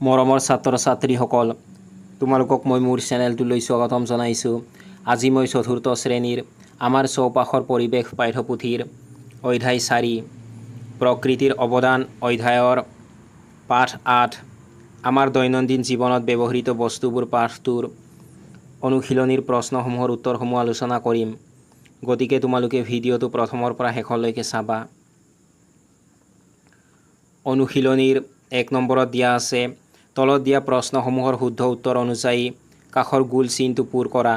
মৰমৰ ছাত্ৰ ছাত্ৰীসকল, তোমালোকক মই মোৰ চেনেলটোলৈ স্বাগতম জনাইছোঁ। আজি মই চতুৰ্থ শ্ৰেণীৰ আমাৰ চৌপাশৰ পৰিৱেশ পাঠ্যপুথিৰ অধ্যায় 4 প্ৰকৃতিৰ অৱদান অধ্যায়ৰ পাঠ 8 আমাৰ দৈনন্দিন জীৱনত ব্যৱহৃত বস্তুবোৰ পাঠটোৰ অনুশীলনীৰ প্ৰশ্নসমূহৰ উত্তৰসমূহ আলোচনা কৰিম। গতিকে তোমালোকে ভিডিঅ'টো প্ৰথমৰ পৰা শেষলৈকে চাবা। অনুশীলনীৰ 1 নম্বৰত দিয়া আছে, তলত দিয়া প্ৰশ্নসমূহৰ শুদ্ধ উত্তৰ অনুযায়ী কাষৰ গোল চিনটো পূৰ কৰা।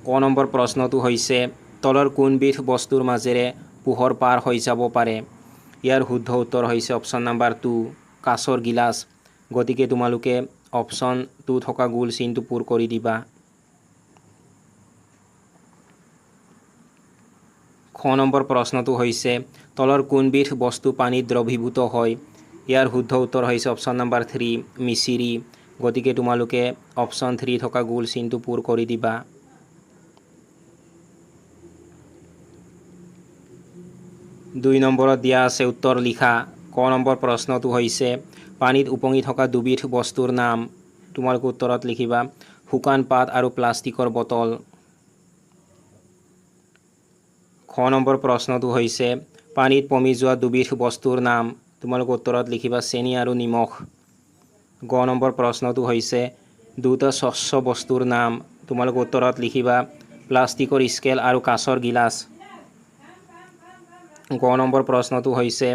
ক নম্বৰ প্ৰশ্নটো হৈছে, তলৰ কোনবিধ বস্তুৰ মাজেৰে পোহৰ পাৰ হৈ যাব পাৰে? ইয়াৰ শুদ্ধ উত্তৰ হৈছে অপশ্যন নম্বৰ 2 কাঁচৰ গিলাচ। গতিকে তোমালোকে অপশ্যন 2 থকা গোল চিনটো পূৰ কৰি দিবা। খ নম্বৰ প্ৰশ্নটো হৈছে, তলৰ কোনবিধ বস্তু পানীত দ্ৰৱীভূত হয়? ইয়াৰ শুদ্ধ উত্তৰ হৈছে অপশ্যন নম্বৰ 3 মিচিৰি। গতিকে তোমালোকে অপশ্যন 3 থকা গোল চিনটো পূৰ কৰি দিবা। 2 নম্বৰত দিয়া আছে উত্তৰ লিখা। ক নম্বৰ প্ৰশ্নটো হৈছে, পানীত উপঙি থকা দুবিধ বস্তুৰ নাম। তোমালোকে উত্তৰত লিখিবা শুকান পাত আৰু প্লাষ্টিকৰ বটল। খ নম্বৰ প্ৰশ্নটো হৈছে, পানীত পমি যোৱা দুবিধ বস্তুৰ নাম। তোমালোকে উত্তৰত লিখিবা চেনি আৰু নিমখ। গ নম্বৰ প্ৰশ্নটো হৈছে, দুটা স্বচ্ছ বস্তুৰ নাম। তোমালোকে উত্তৰত লিখিবা প্লাষ্টিকৰ স্কেল আৰু কাঁচৰ গিলাচ। গ নম্বৰ প্ৰশ্নটো হৈছে,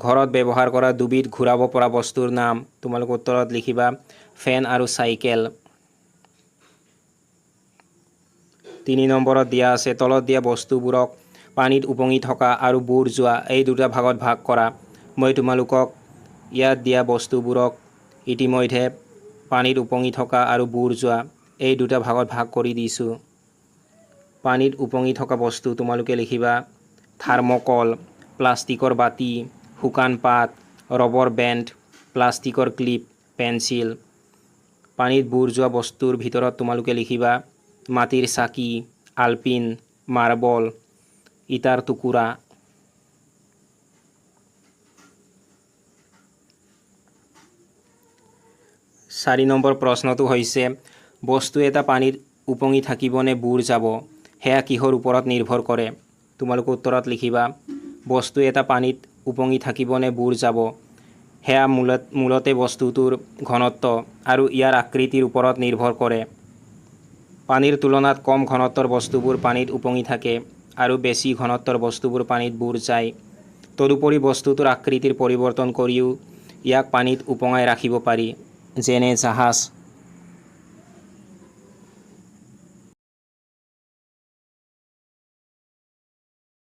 ঘৰত ব্যৱহাৰ কৰা দুবিধ ঘূৰাব পৰা বস্তুৰ নাম। তোমালোকে উত্তৰত লিখিবা ফেন আৰু চাইকেল। 3 নম্বৰত দিয়া আছে, তলত দিয়া বস্তুবোৰক পানীত উপঙি থকা আৰু বুৰ যোৱা এই দুটা ভাগত ভাগ কৰা। মই তোমালোকক ইয়াত দিয়া বস্তুবোৰক ইতিমধ্যে পানীত উপঙি থকা আৰু বুৰ যোৱা এই দুটা ভাগত ভাগ কৰি দিছোঁ। পানীত উপঙি থকা বস্তু তোমালোকে লিখিবা থাৰ্মকল, প্লাষ্টিকৰ বাতি, শুকান পাত, ৰবৰ বেণ্ড, প্লাষ্টিকৰ ক্লিপ, পেন্সিল। পানীত বুৰ যোৱা বস্তুৰ ভিতৰত তোমালোকে লিখিবা মাটিৰ চাকি, আলপিন, মাৰ্বল, ইটাৰ টুকুৰা। 4 নম্বৰ প্ৰশ্নটো হৈছে, বস্তু এটা পানীত উপঙি থাকিবনে বুৰ যাব? সেয়া কিহৰ ওপৰত নিৰ্ভৰ কৰে? তোমালোকে উত্তৰত লিখিবা বস্তু এটা পানীত উপঙি থাকিবনে বুৰ যাব সেয়া মূলতে বস্তুটোৰ ঘনত্ব আৰু ইয়াৰ আকৃতিৰ ওপৰত নিৰ্ভৰ কৰে। পানীৰ তুলনাত কম ঘনত্বৰ বস্তুবোৰ পানীত উপঙি থাকে আৰু বেছি ঘনত্বৰ বস্তুবোৰ পানীত বুৰ যায়। তদুপৰি বস্তুটোৰ আকৃতিৰ পৰিৱৰ্তন কৰিও ইয়াক পানীত উপঙাই ৰাখিব পাৰি, যেনে জাহাজ,